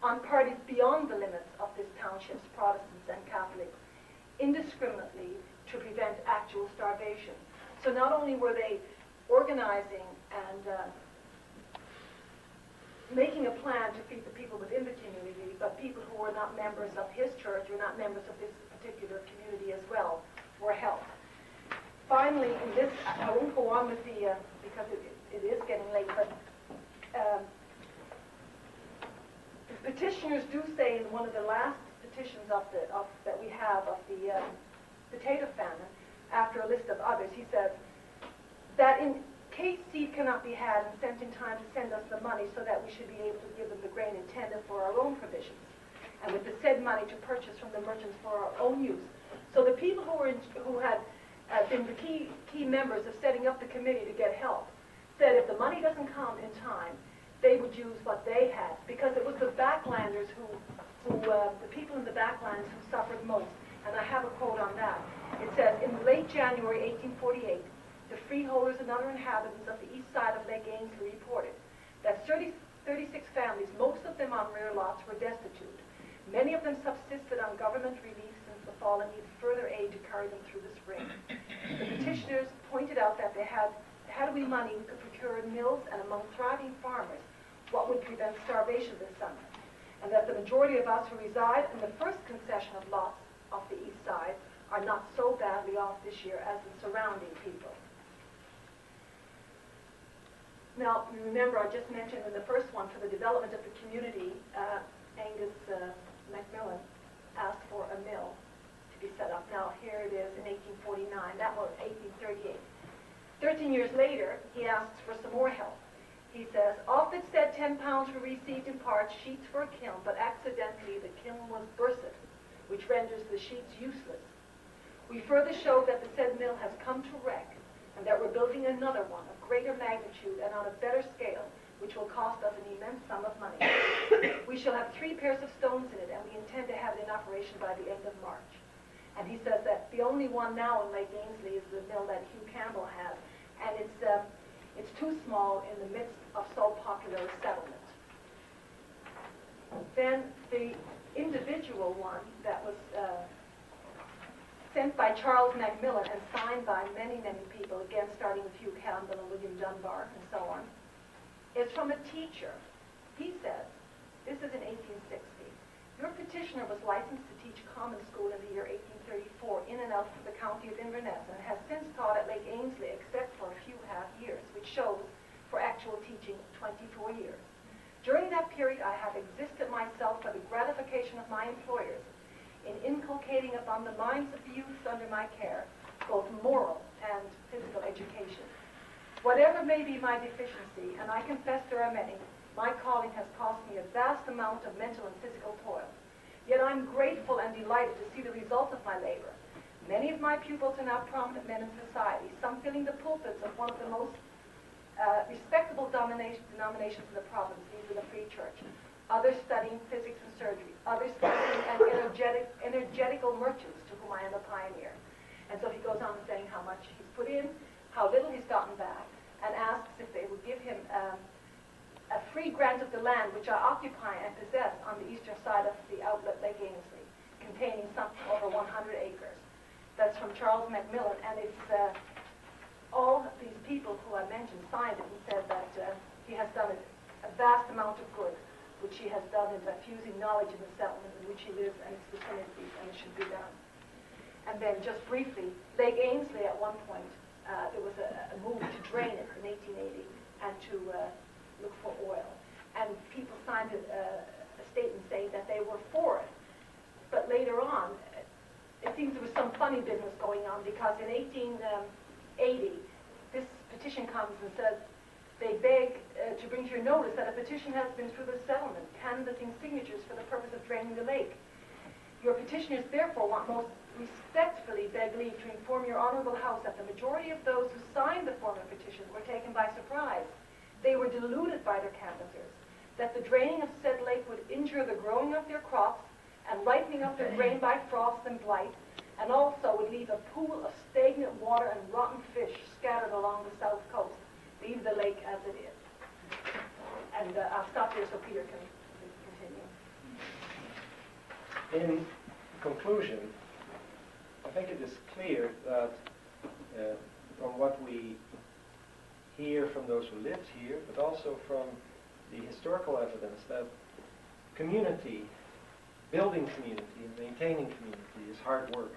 S11: on parties beyond the limits of this township's Protestants and Catholics, indiscriminately to prevent actual starvation. So not only were they organizing and making a plan to feed the people within the community, but people who were not members of his church or not members of this particular community as well were helped. Finally, in this, I won't go on with the, because it is getting late, but the petitioners do say in one of the last petitions that we have of the potato famine, after a list of others, he says that in case seed cannot be had and sent in time to send us the money so that we should be able to give them the grain intended for our own provisions, and with the said money to purchase from the merchants for our own use. So the people who had been the key members of setting up the committee to get help said if the money doesn't come in time, they would use what they had, because it was the backlanders the people in the backlands who suffered most. And I have a quote on that. It says, in late January 1848, the freeholders and other inhabitants of the east side of Lake Ainsley reported that 36 families, most of them on rear lots, were destitute. Many of them subsisted on government relief since the fall and needed further aid to carry them through the spring. The petitioners pointed out that they had we money, we could procure in mills and among thriving farmers what would prevent starvation this summer. and that the majority of us who reside in the first concession of lots off the east side are not so badly off this year as the surrounding people. Now, you remember I just mentioned in the first one, for the development of the community, Angus Macmillan asked for a mill to be set up. Now, here it is in 1849. That was 1838. 13 years later, he asks for some more help. He says, "Off it said 10 pounds were received in part, sheets for a kiln, but accidentally the kiln was bursted, which renders the sheets useless. We further show that the said mill has come to wreck, and that we're building another one of greater magnitude and on a better scale, which will cost us an immense sum of money. We shall have 3 pairs of stones in it, and we intend to have it in operation by the end of March." And he says that the only one now in Lake Ainsley is the mill that Hugh Campbell has, and it's too small in the midst of so popular a settlement. Then the individual one that was sent by Charles Macmillan and signed by many, many people, again starting with Hugh Campbell and William Dunbar and so on, is from a teacher. He says, this is in 1860, "Your petitioner was licensed to teach common school in the year 1834 in and out of the county of Inverness, and has since taught at Lake Ainsley except for a few half years, which shows for actual teaching 24 years. During that period I have existed myself for the gratification of my employers in inculcating upon the minds of the youths under my care both moral and physical education. Whatever may be my deficiency, and I confess there are many, my calling has cost me a vast amount of mental and physical toil. Yet I'm grateful and delighted to see the result of my labor. Many of my pupils are now prominent men in society, some filling the pulpits of one of the most respectable denominations in the province, these are the Free Church, others studying physics and surgery, others studying and energetical merchants to whom I am a pioneer." And so he goes on saying how much he's put in, how little he's gotten back, and asks if they would give him a free grant of the land which I occupy and possess on the eastern side of the outlet Lake Ainsley, containing something over 100 acres. That's from Charles Macmillan, and it's all these people who I mentioned signed it and said that he has done a vast amount of good, which he has done in diffusing knowledge in the settlement in which he lives and its vicinities, and it should be done. And then just briefly, Lake Ainsley at one point, there was a move to drain it in 1880 and to look for oil. And people signed a statement saying that they were for it. But later on, it seems there was some funny business going on, because in 1880, this petition comes and says, they beg to bring to your notice that a petition has been through the settlement, canvassing signatures for the purpose of draining the lake. Your petitioners therefore want most respectfully beg leave to inform your honorable house that the majority of those who signed the former petition were taken by surprise. They were deluded by their canvassers, that the draining of said lake would injure the growing of their crops and ripening of their grain by frost and blight, and also would leave a pool of stagnant water and rotten fish scattered along the south coast. Leave the lake as it is. And I'll stop there so Peter can continue.
S12: In conclusion, I think it is clear that from what we hear from those who lived here, but also from the historical evidence, that community, building community and maintaining community is hard work.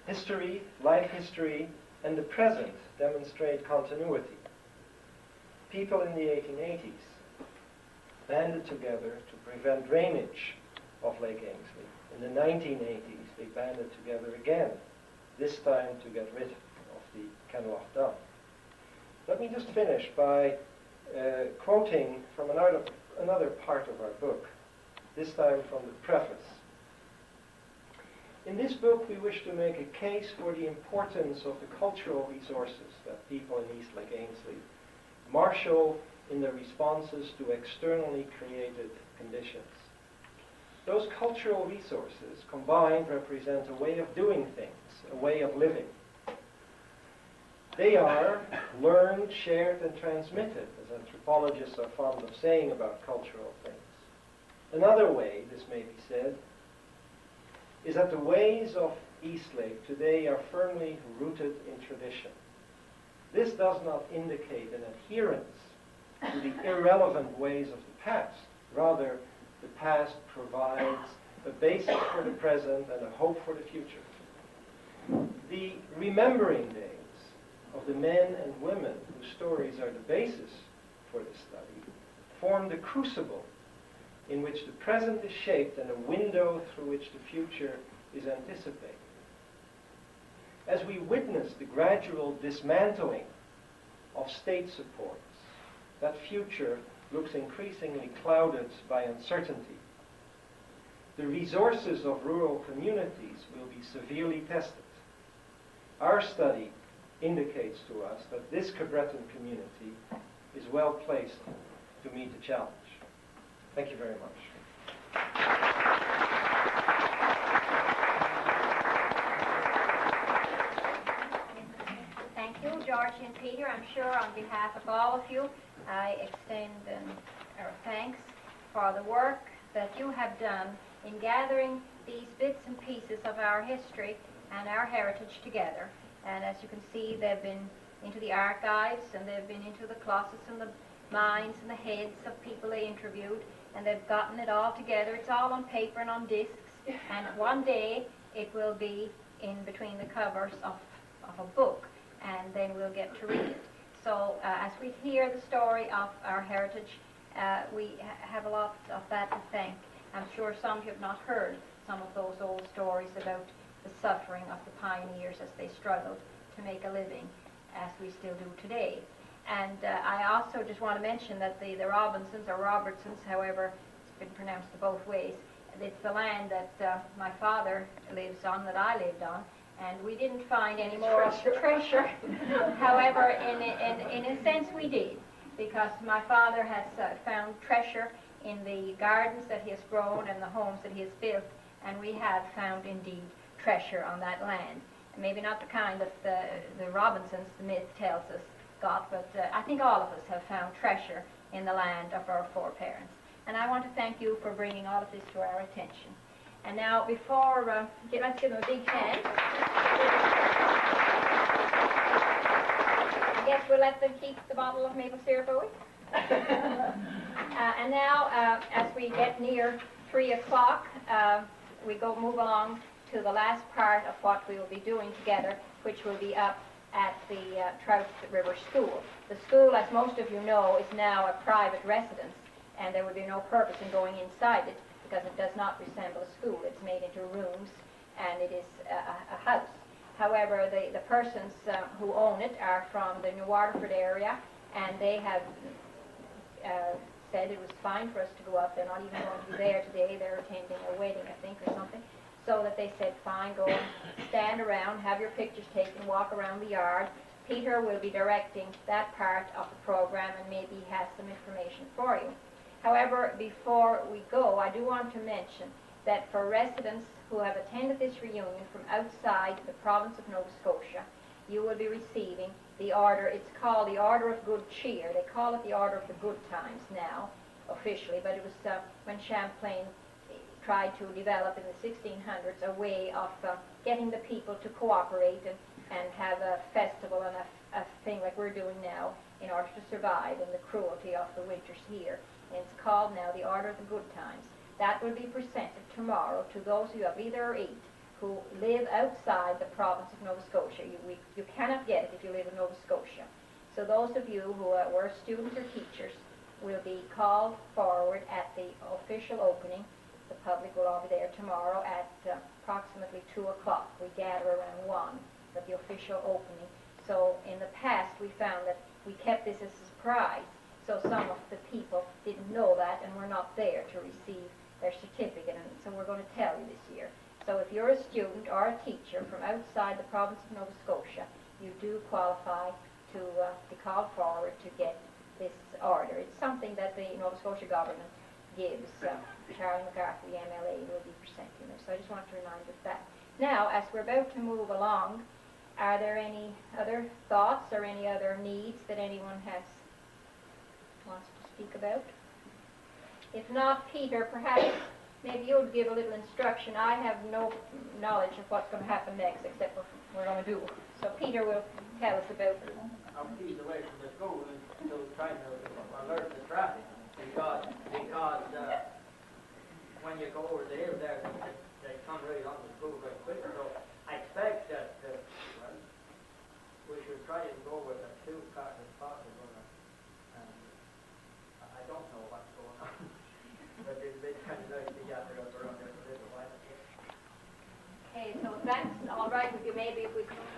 S12: History, life history, and the present demonstrate continuity. People in the 1880s banded together to prevent drainage of Lake Ainsley. In the 1980s, they banded together again, this time to get rid of the Kenloch Dam. Let me just finish by quoting from another part of our book, this time from the preface. In this book, we wish to make a case for the importance of the cultural resources that people in East Lake Ainsley marshal in their responses to externally created conditions. Those cultural resources combined represent a way of doing things, a way of living. They are learned, shared, and transmitted, as anthropologists are fond of saying about cultural things. Another way, this may be said, is that the ways of Eastlake today are firmly rooted in tradition. This does not indicate an adherence to the irrelevant ways of the past. Rather, the past provides a basis for the present and a hope for the future. The remembering days of the men and women whose stories are the basis for the study form the crucible in which the present is shaped and a window through which the future is anticipated. As we witness the gradual dismantling of state supports, that future looks increasingly clouded by uncertainty. The resources of rural communities will be severely tested. Our study indicates to us that this Cabreton community is well placed to meet the challenge. Thank you very much.
S4: Thank you, George and Peter. I'm sure on behalf of all of you, I extend our thanks for the work that you have done in gathering these bits and pieces of our history and our heritage together. And as you can see, they've been into the archives, and they've been into the closets and the minds and the heads of people they interviewed, and they've gotten it all together. It's all on paper and on discs, and one day it will be in between the covers of a book, and then we'll get to read it. So as we hear the story of our heritage, we have a lot of that to thank. I'm sure some of you have not heard some of those old stories about the suffering of the pioneers as they struggled to make a living, as we still do today. And I also just want to mention that the Robinsons, or Robertsons, however it's been pronounced both ways, it's the land that my father lives on, that I lived on, and we didn't find any more of the treasure. However, in a sense we did, because my father has found treasure in the gardens that he has grown and the homes that he has built, and we have found indeed treasure on that land. Maybe not the kind that the Robinsons, the myth tells us, got, but I think all of us have found treasure in the land of our foreparents. And I want to thank you for bringing all of this to our attention. And now, before, let's give them a big hand. I guess we'll let them keep the bottle of maple syrup away. And now, as we get near 3 o'clock, we move along to the last part of what we will be doing together, which will be up at the Trout River School. The school, as most of you know, is now a private residence, and there would be no purpose in going inside it because it does not resemble a school. It's made into rooms, and it is a house. However, the persons who own it are from the New Waterford area, and they have said it was fine for us to go up. They're not even going to be there today. They're attending a wedding, I think, or something. So that they said, fine, go and stand around, have your pictures taken, walk around the yard. Peter will be directing that part of the program, and maybe he has some information for you. However, before we go, I do want to mention that for residents who have attended this reunion from outside the province of Nova Scotia, you will be receiving the order. It's called the Order of Good Cheer. They call it the Order of the Good Times now, officially, but it was when Champlain tried to develop in the 1600s a way of getting the people to cooperate and have a festival and a thing like we're doing now in order to survive in the cruelty of the winters here. And it's called now the Order of the Good Times. That will be presented tomorrow to those who have either or eight who live outside the province of Nova Scotia. You cannot get it if you live in Nova Scotia. So those of you who were students or teachers will be called forward at the official opening. The public will all be there tomorrow at approximately 2 o'clock. We gather around 1 for the official opening. So in the past we found that we kept this as a surprise. So some of the people didn't know that and were not there to receive their certificate. And so we're going to tell you this year. So if you're a student or a teacher from outside the province of Nova Scotia, you do qualify to be called forward to get this order. It's something that the Nova Scotia government gives. Charlie McCarthy, the MLA, will be presenting this. So I just want to remind us that. Now, as we're about to move along, are there any other thoughts or any other needs that anyone wants to speak about? If not, Peter, perhaps maybe you'll give a little instruction. I have no knowledge of what's going to happen next except what we're going to do. So Peter will tell us about it.
S2: I'm keys away from the school and still trying to alert the traffic because
S6: when you go over there, they come right on the school very quick. So I expect that, well, we should try and go with a two-car if possible. And I don't know what's going on, but it'd be kind of nice to get there around there for a little while.
S4: Okay, so if that's all right with you, maybe if we could